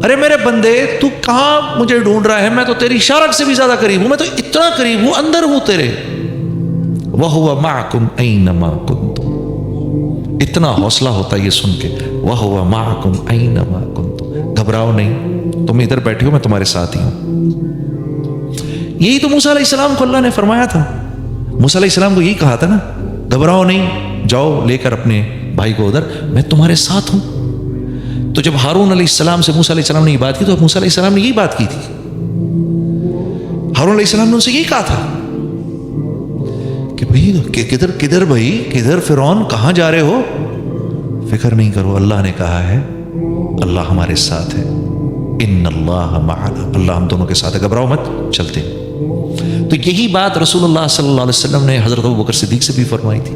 ارے میرے بندے تو کہاں مجھے ڈھونڈ رہا ہے؟ میں تو تیری شارک سے بھی زیادہ قریب ہوں، میں تو اتنا قریب ہوں، اندر ہوں تیرے۔ وَهُوَ مَعَكُمْ أَيْنَمَا كُنْتُمْ، اتنا حوصلہ ہوتا ہے یہ سن کے، وَهُوَ مَعَكُمْ أَيْنَمَا كُنْتُمْ، گھبراؤ نہیں، تم ادھر بیٹھے ہو، میں تمہارے ساتھ ہی ہوں۔ یہی تو موسیٰ علیہ السلام کو اللہ نے فرمایا تھا، موسیٰ علیہ السلام کو یہی کہا تھا نا، گھبراؤ نہیں، جاؤ لے کر اپنے بھائی کو ادھر، میں تمہارے ساتھ ہوں۔ تو جب ہارون علیہ السلام سے موسیٰ علیہ السلام نے یہ بات کی تو موسیٰ علیہ السلام نے یہی بات کی تھی، ہارون علیہ السلام نے ان سے یہی کہا تھا کہ بھائی کدھر بھائی کدھر فرعون، کہاں جا رہے ہو؟ فکر نہیں کرو، اللہ نے کہا ہے اللہ ہمارے ساتھ ہے، ان اللہ معنا، اللہ ہم دونوں کے ساتھ ہے، گھبراؤ مت، چلتے ہیں۔ تو یہی بات رسول اللہ صلی اللہ علیہ وسلم نے حضرت ابو بکر صدیق سے بھی فرمائی تھی،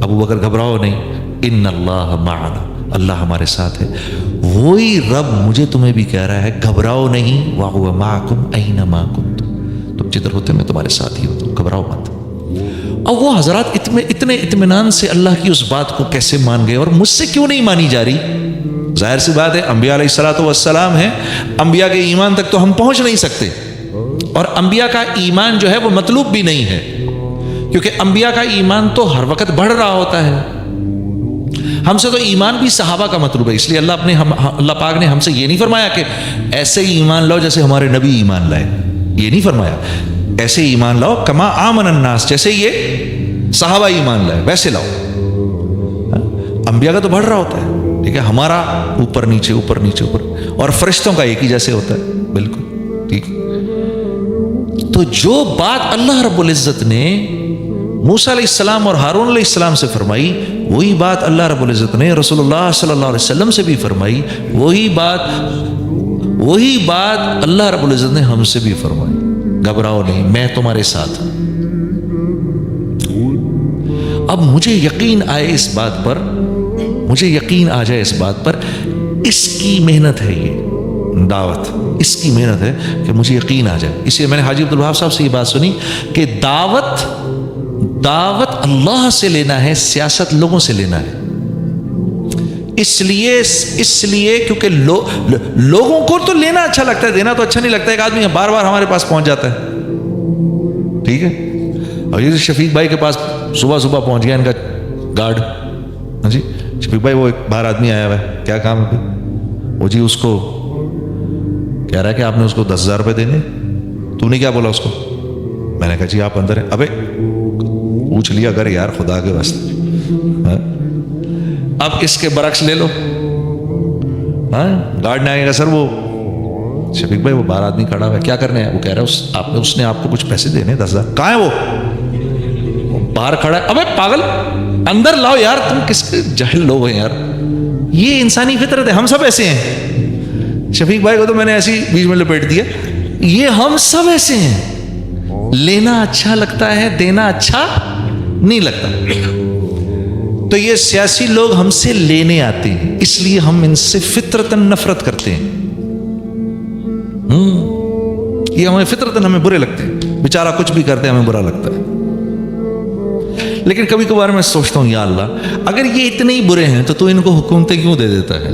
ابو بکر گھبراؤ نہیں، ان اللہ معنا، اللہ ہمارے ساتھ ہے۔ وہی رب مجھے تمہیں بھی کہہ رہا ہے گھبراؤ نہیں، وَهُوَ مَعَكُمْ أَيْنَمَا كُنْتُمْ، تم جدھر ہوتے میں تمہارے ساتھ ہی ہوتا ہوں، گھبراؤ مت۔ اب وہ حضرات اتنے اطمینان سے اللہ کی اس بات کو کیسے مان گئے، اور مجھ سے کیوں نہیں مانی جا رہی؟ ظاہر سی بات ہے، انبیاء علیہ الصلوۃ والسلام ہیں، انبیاء کے ایمان تک تو ہم پہنچ نہیں سکتے، اور انبیاء کا ایمان جو ہے وہ مطلوب بھی نہیں ہے، کیونکہ انبیاء کا ایمان تو ہر وقت بڑھ رہا ہوتا ہے۔ ہم سے تو ایمان بھی صحابہ کا مطلوب ہے، اس لیے اللہ پاک نے ہم سے یہ نہیں فرمایا کہ ایسے ہی ایمان لاؤ جیسے ہمارے نبی ایمان لائے، یہ نہیں فرمایا، ایسے ایمان لاؤ کما آمن الناس، جیسے یہ صحابہ ایمان لائے ویسے لاؤ۔ انبیاء کا تو بڑھ رہا ہوتا ہے، ٹھیک ہے، ہمارا اوپر نیچے اوپر نیچے اوپر، اور فرشتوں کا ایک ہی جیسے ہوتا ہے، بالکل ٹھیک۔ تو جو بات اللہ رب العزت نے موسیٰ علیہ السلام اور ہارون علیہ السلام سے فرمائی، وہی بات اللہ رب العزت نے رسول اللہ صلی اللہ علیہ وسلم سے بھی فرمائی، وہی بات اللہ رب العزت نے ہم سے بھی فرمائی، گھبراؤ نہیں، میں تمہارے ساتھ ہوں۔ اب مجھے یقین آئے اس بات پر، مجھے یقین آ جائے اس بات پر، اس کی محنت ہے یہ دعوت، اس کی محنت ہے کہ مجھے یقین آ جائے۔ اس لیے میں نے حاجی عبدالوہاب صاحب سے یہ بات سنی کہ دعوت اللہ سے لینا ہے، سیاست لوگوں سے لینا ہے۔ اس لیے کیونکہ لوگوں کو تو لینا اچھا لگتا ہے، دینا تو اچھا نہیں لگتا۔ ایک آدمی بار بار ہمارے پاس پہنچ جاتا ہے، ٹھیک ہے، اور یہ شفیق بھائی کے پاس صبح پہنچ گیا ان کا گارڈ، ہاں جی شفیق بھائی وہ ایک باہر آدمی آیا ہوا ہے، کیا کام ہے؟ وہ جی اس کو کہہ رہا ہے کہ آپ نے اس کو 10,000 روپے دینے۔ تو نے کیا بولا اس کو؟ میں نے کہا جی آپ اندر ہیں۔ ابے پوچھ لیا کر یار خدا کے واسطے، اب اس کے برعکس لے لو، ہاں گارڈ نے آئے گا، سر وہ شفیق بھائی وہ باہر آدمی کھڑا ہوا ہے، کیا کرنے ہے؟ وہ کہہ رہا ہے اس نے آپ کو کچھ پیسے دینے 10,000۔ کہاں ہے وہ باہر کھڑا ہے۔ ابے پاگل اندر لاؤ یار، تم کس کے جاہل لوگ ہیں یار، یہ انسانی فطرت ہے، ہم سب ایسے ہیں۔ شفیق بھائی کو تو میں نے ایسی بیچ میں لپیٹ دیا، یہ ہم سب ایسے ہیں، لینا اچھا لگتا ہے، دینا اچھا نہیں لگتا۔ تو یہ سیاسی لوگ ہم سے لینے آتے ہیں، اس لیے ہم ان سے فطرتاً نفرت کرتے ہیں، یہ ہمیں فطرتاً ہمیں برے لگتے ہیں، بیچارہ کچھ بھی کرتے ہیں ہمیں برا لگتا ہے۔ لیکن کبھی کبھار میں سوچتا ہوں یا اللہ اگر یہ اتنے ہی برے ہیں تو ان کو حکومتیں کیوں دے دیتا ہے؟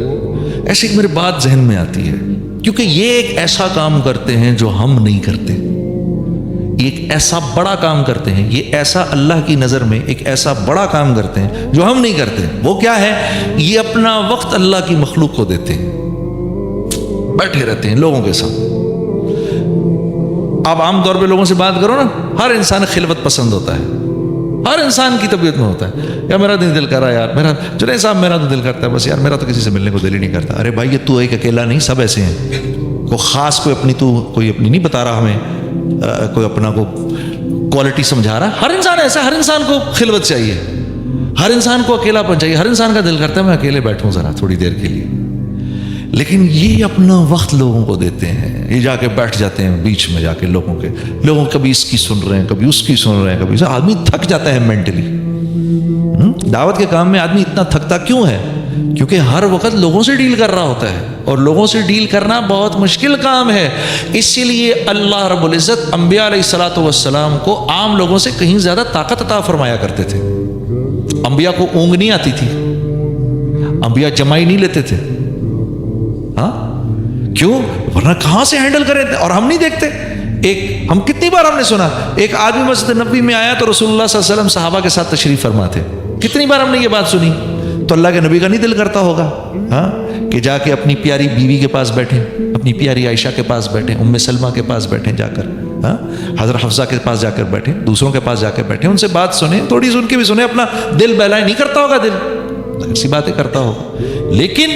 ایسی میری بات ذہن میں آتی ہے، کیونکہ یہ ایک ایسا کام کرتے ہیں جو ہم نہیں کرتے، یہ ایک ایسا بڑا کام کرتے ہیں، یہ ایسا اللہ کی نظر میں ایک ایسا بڑا کام کرتے ہیں جو ہم نہیں کرتے۔ وہ کیا ہے؟ یہ اپنا وقت اللہ کی مخلوق کو دیتے ہیں، بیٹھے رہتے ہیں لوگوں کے ساتھ۔ آپ عام طور پہ لوگوں سے بات کرو نا، ہر انسان خلوت پسند ہوتا ہے، ہر انسان کی طبیعت میں ہوتا ہے، یا میرا دل کر رہا ہے یار، جنید صاحب میرا تو دل کرتا ہے بس یار، میرا تو کسی سے ملنے کو دل ہی نہیں کرتا۔ ارے بھائی یہ تو ایک اکیلا نہیں، سب ایسے ہیں، کوئی خاص کوئی اپنی نہیں بتا رہا ہمیں، کوئی اپنا کو کوالٹی سمجھا رہا، ہر انسان ایسا، ہر انسان کو خلوت چاہیے، ہر انسان کو اکیلا پن چاہیے، ہر انسان کا دل کرتا ہے میں اکیلے بیٹھوں ذرا تھوڑی دیر کے لیے۔ لیکن یہ اپنا وقت لوگوں کو دیتے ہیں، یہ جا کے بیٹھ جاتے ہیں بیچ میں جا کے لوگوں کبھی اس کی سن رہے ہیں، کبھی اس کی سن رہے ہیں، کبھی آدمی تھک جاتا ہے مینٹلی۔ دعوت کے کام میں آدمی اتنا تھکتا کیوں ہے؟ کیونکہ ہر وقت لوگوں سے ڈیل کر رہا ہوتا ہے، اور لوگوں سے ڈیل کرنا بہت مشکل کام ہے۔ اسی لیے اللہ رب العزت انبیاء علیہ الصلوۃ والسلام کو عام لوگوں سے کہیں زیادہ طاقت عطا فرمایا کرتے تھے۔ انبیاء کو اونگ نہیں آتی تھی، انبیاء جمائی نہیں لیتے تھے، ہاں کیوں؟ ورنہ کہاں سے ہینڈل کریں؟ اور ہم نہیں دیکھتے. ہم کتنی بار ہم نے سنا ایک آدمی مسجد نبوی میں آیا تو رسول اللہ صلی اللہ علیہ وسلم صحابہ کے ساتھ تشریف فرما تھے. کتنی بار ہم نے یہ بات سنی. تو اللہ کے نبی کا نہیں دل کرتا ہوگا ہاں کہ جا کے اپنی پیاری بیوی کے پاس بیٹھیں, اپنی پیاری عائشہ کے پاس بیٹھیں, ام سلمہ کے پاس بیٹھیں جا کر, ہاں حضرت حفصہ کے پاس جا کر بیٹھیں, دوسروں کے پاس جا کے بیٹھیں, ان سے بات سنیں, تھوڑی سی ان کی بھی سنیں. اپنا دل بہلائے نہیں کرتا ہوگا, دل ایسی باتیں کرتا ہوگا. لیکن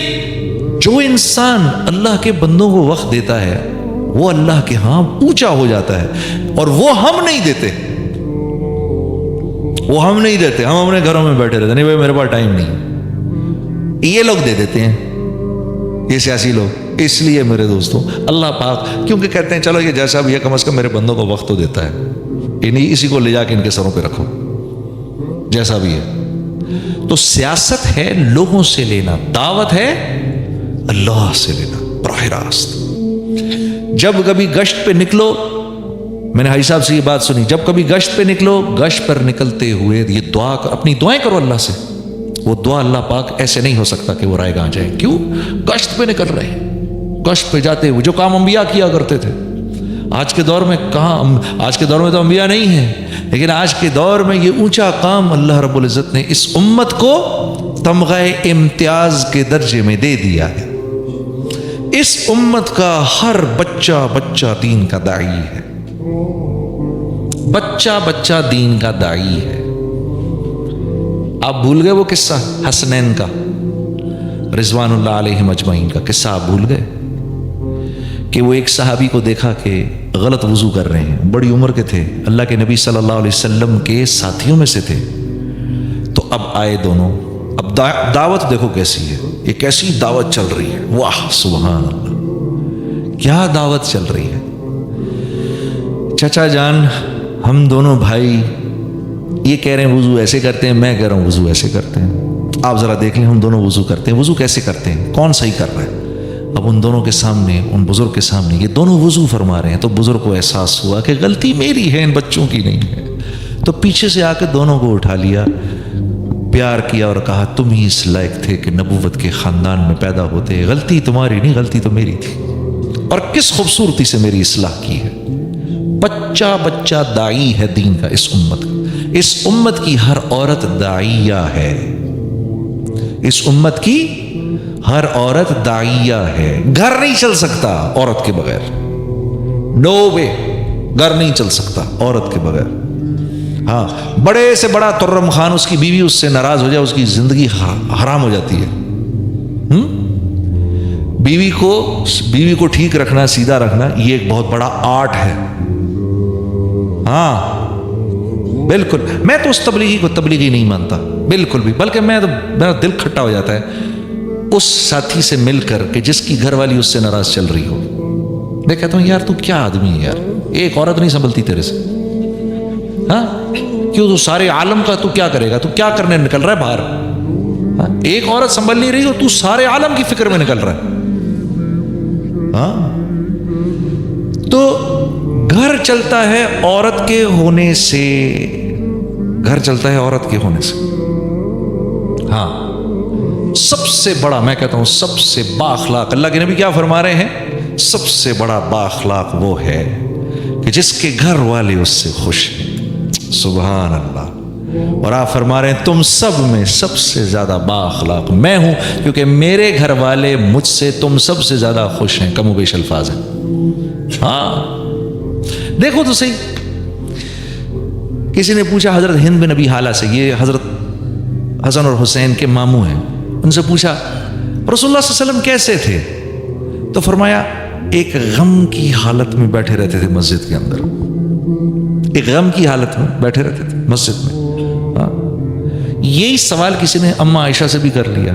جو انسان اللہ کے بندوں کو وقت دیتا ہے وہ اللہ کے ہاں اونچا ہو جاتا ہے, اور وہ ہم نہیں دیتے. وہ ہم نہیں دیتے, ہم اپنے گھروں میں بیٹھے رہتے, نہیں بھائی میرے پاس ٹائم نہیں. یہ لوگ دے دیتے ہیں, یہ سیاسی لوگ. اس لیے میرے دوستوں اللہ پاک کیونکہ کہتے ہیں چلو یہ جیسا بھی ہے کم از کم میرے بندوں کو وقت تو دیتا ہے, یہ نہیں اسی کو لے جا کے ان کے سروں پہ رکھو جیسا بھی ہے. تو سیاست ہے لوگوں سے لینا, دعوت ہے اللہ سے لینا براہ راست. جب کبھی گشت پہ نکلو, میں نے حاجی صاحب سے یہ بات سنی, جب کبھی گشت پہ نکلو, گشت پر نکلتے ہوئے یہ دعا اپنی دعائیں کرو اللہ سے. وہ دعا اللہ پاک ایسے نہیں ہو سکتا کہ وہ رائے گاہ جائے. کیوں؟ گشت پہ نکل رہے ہیں, گشت پہ جاتے ہوئے جو کام انبیاء کیا کرتے تھے. آج کے دور میں کہاں, آج کے دور میں تو انبیاء نہیں ہیں, لیکن آج کے دور میں یہ اونچا کام اللہ رب العزت نے اس امت کو تمغہ امتیاز کے درجے میں دے دیا ہے. اس امت کا ہر بچہ دین کا داعی ہے, بچہ دین کا داعی ہے. آپ بھول گئے وہ قصہ حسنین کا, رضوان اللہ علیہم اجمعین کا قصہ آپ بھول گئے کہ وہ ایک صحابی کو دیکھا کہ غلط وضو کر رہے ہیں, بڑی عمر کے تھے, اللہ کے نبی صلی اللہ علیہ وسلم کے ساتھیوں میں سے تھے. تو اب آئے دونوں, اب دعوت دیکھو کیسی ہے, یہ کیسی دعوت چل رہی ہے, واہ سبحان اللہ کیا دعوت چل رہی ہے. چچا جان ہم دونوں بھائی یہ کہہ رہے ہیں وضو ایسے کرتے ہیں, میں کہہ رہا ہوں وضو ایسے کرتے ہیں. آپ ذرا دیکھ لیں ہم دونوں وضو کرتے ہیں, وضو کیسے کرتے ہیں, کون صحیح کر رہا ہے. اب ان دونوں کے سامنے, ان بزرگ کے سامنے یہ دونوں وضو فرما رہے ہیں, تو بزرگ کو احساس ہوا کہ غلطی میری ہے, ان بچوں کی نہیں ہے. تو پیچھے سے آ کے دونوں کو اٹھا لیا, پیار کیا اور کہا تم ہی اس لائق تھے کہ نبوت کے خاندان میں پیدا ہوتے, غلطی تمہاری نہیں, غلطی تو میری تھی, اور کس خوبصورتی سے میری اصلاح کی ہے. بچہ داعی ہے دین کا اس امت کا. اس امت کی ہر عورت داعیہ ہے, اس امت کی ہر عورت داعیہ ہے. گھر نہیں چل سکتا عورت کے بغیر, نو وے, گھر نہیں چل سکتا عورت کے بغیر. ہاں بڑے سے بڑا ترم خان, اس کی بیوی اس سے ناراض ہو جائے, اس کی زندگی حرام ہو جاتی ہے. بیوی کو ٹھیک رکھنا, سیدھا رکھنا, یہ ایک بہت بڑا آرٹ ہے. ہاں بالکل, میں تو اس تبلیغی کو تبلیغی نہیں مانتا بالکل بھی, بلکہ میرا دل کھٹا ہو جاتا ہے اس ساتھی سے مل کر کہ جس کی گھر والی اس سے ناراض چل رہی ہو. میں کہتا ہوں یار تو کیا آدمی ہے یار, ایک عورت نہیں سنبھلتی تیرے سے. ہاں کیوں, تو سارے عالم کا تو کیا کرے گا, تو کیا کرنے نکل رہا ہے باہر. ایک عورت سنبھل نہیں رہی ہو, تو سارے عالم کی فکر میں نکل رہا ہے. ہاں تو گھر چلتا ہے عورت کے ہونے سے, گھر چلتا ہے عورت کے ہونے سے. ہاں سب سے بڑا, میں کہتا ہوں سب سے بااخلاق, اللہ کے نبی کیا فرما رہے ہیں, سب سے بڑا بااخلاق وہ ہے کہ جس کے گھر والے اس سے خوش ہیں. سبحان اللہ. اور آپ فرما رہے ہیں تم سب میں سب سے زیادہ بااخلاق میں ہوں, کیونکہ میرے گھر والے مجھ سے تم سب سے زیادہ خوش ہیں. کم و بیش الفاظ ہیں. ہاں دیکھو تو صحیح. کسی نے پوچھا حضرت ہند بن ابی حالہ سے, یہ حضرت حسن اور حسین کے ماموں ہیں, ان سے پوچھا رسول اللہ صلی اللہ علیہ وسلم کیسے تھے, تو فرمایا ایک غم کی حالت میں بیٹھے رہتے تھے مسجد کے اندر, ایک غم کی حالت میں بیٹھے رہتے تھے مسجد میں. یہی سوال کسی نے اماں عائشہ سے بھی کر لیا,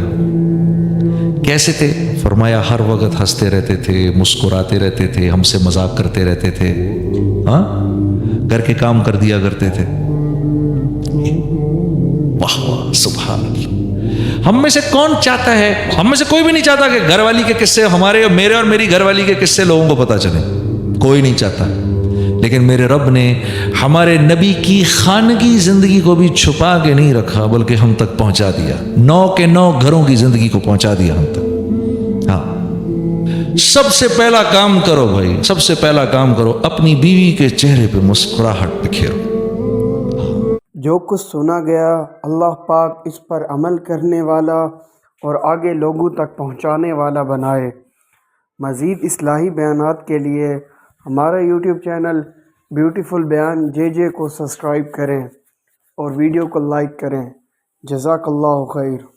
کیسے تھے, فرمایا ہر وقت ہنستے رہتے تھے, مسکراتے رہتے تھے, ہم سے مذاق کرتے رہتے تھے, ہاں گھر کے کام کر دیا کرتے تھے. واہ واہ سبحان اللہ. ہم میں سے کون چاہتا ہے, ہم میں سے کوئی بھی نہیں چاہتا کہ گھر والی کے قصے ہمارے اور میرے اور میری گھر والی کے قصے لوگوں کو پتہ چلے, کوئی نہیں چاہتا. لیکن میرے رب نے ہمارے نبی کی خانگی زندگی کو بھی چھپا کے نہیں رکھا, بلکہ ہم تک پہنچا دیا, 9 کے 9 گھروں کی زندگی کو پہنچا دیا ہم تک. ہاں سب سے پہلا کام کرو بھائی، سب سے پہلا کام کرو، اپنی بیوی کے چہرے پہ مسکراہٹ بکھیرو۔ جو کچھ سنا گیا اللہ پاک اس پر عمل کرنے والا اور آگے لوگوں تک پہنچانے والا بنائے۔ مزید اصلاحی بیانات کے لیے ہمارا یوٹیوب چینل بیوٹیفل بیان JJ کو سبسکرائب کریں اور ویڈیو کو لائک کریں۔ جزاک اللہ خیر۔